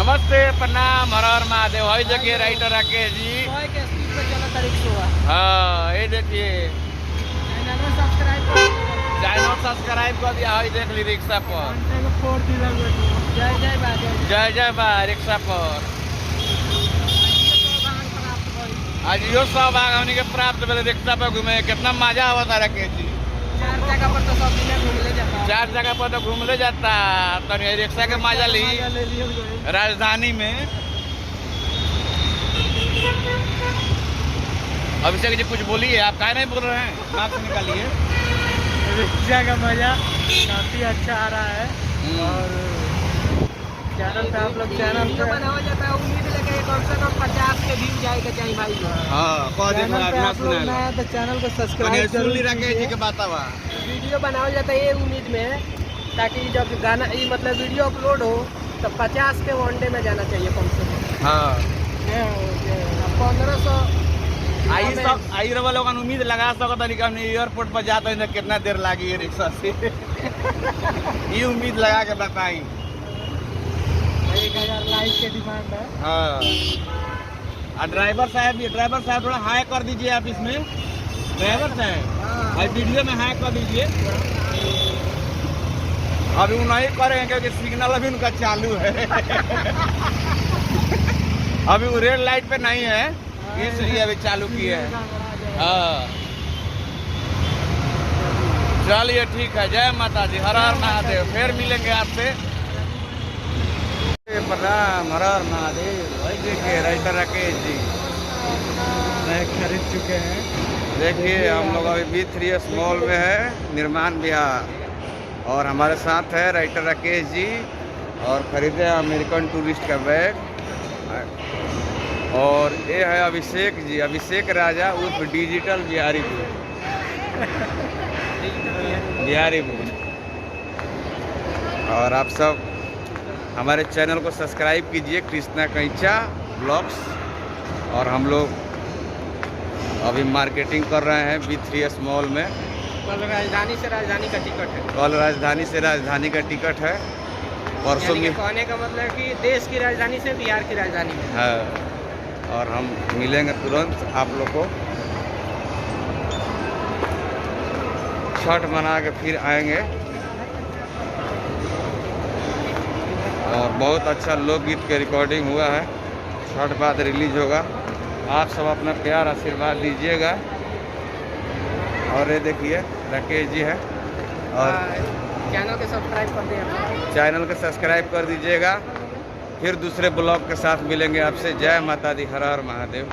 नमस्ते, प्रणाम, हर हर महादेव। हई देखिए राइटर राकेश जी। हाँ, ये देखिए चैनल सब्सक्राइब कर दिया। हई देख ली रिक्शा पर। जय जय बा रिक्शा पर। आज यो सौभाग्य हमनी के प्राप्त भेल रिक्शा पर घूमे। कितना मजा आवता राकेश जी। 4 जगह पर तो सब मिले घूमले जाता। 4 जगह पर तो घूमले जाता। तो रिक्शा के मजा ली राजधानी में। अभिषेक जी कुछ बोलिए, आप काहे नहीं बोल रहे हैं? नाक से निकालिए। रिक्शा का मजा काफी अच्छा आ रहा है और चैनल पे आप लोग चैनल पे बनाया जाता है। उम्मीद लगे कम से कम 50 के व्यू जाएगा चाहिए भाई। हां, कह दे ना सुना तो चैनल को सब्सक्राइब जरूर राकेश जी के बतावा। वीडियो बनाया जाता है ये उम्मीद में, ताकि जब गाना ये मतलब वीडियो अपलोड हो तो 50 के वनडे में जाना चाहिए कम से कम। हां, 1500 आई रवा लोग उम्मीद लगा सकत है कि हमने एयरपोर्ट पर जाते हैं कितना देर लागी है रिक्शा से। ये उम्मीद लगा के बताई। 1000 लाइक के डिमांड है। हाँ, और ड्राइवर साहब थोड़ा हाई कर दीजिए आप इसमें। ड्राइवर साहब भाई वीडियो में हाई कर दीजिए। अभी वो नहीं करेंगे क्योंकि सिग्नल अभी उनका चालू है। अभी वो रेड लाइट पे नहीं है, इसलिए अभी चालू किए हैं। हाँ, चलिए ठीक है। जय माता दी, हर हर महादेव। फिर मिलेंगे आपसे। प्रणाम, हर हर महादेव। भाई देखिए राइटर राकेश जी खरीद चुके हैं। देखिए हम लोग अभी B3S मॉल में है, निर्माण बिहार। और हमारे साथ है राइटर राकेश जी और खरीदे अमेरिकन टूरिस्ट का बैग। और ये है अभिषेक जी, अभिषेक राजा उर्फ डिजिटल बिहारीपुर। और आप सब हमारे चैनल को सब्सक्राइब कीजिए, कृष्णा कैंचा ब्लॉग्स। और हम लोग अभी मार्केटिंग कर रहे हैं B3S मॉल में। कल राजधानी से राजधानी का टिकट है। कल राजधानी से राजधानी का टिकट है। परसों में कहने का मतलब कि देश की राजधानी से बिहार की राजधानी में है। और हम मिलेंगे तुरंत आप लोग को। छठ मना के फिर आएंगे। और बहुत अच्छा लोकगीत के रिकॉर्डिंग हुआ है, छठ बाद रिलीज होगा। आप सब अपना प्यार आशीर्वाद दीजिएगा। और ये देखिए राकेश जी है। और चैनल को सब्सक्राइब कर दिए। चैनल को सब्सक्राइब कर दीजिएगा। फिर दूसरे ब्लॉग के साथ मिलेंगे आपसे। जय माता दी, हर हर महादेव।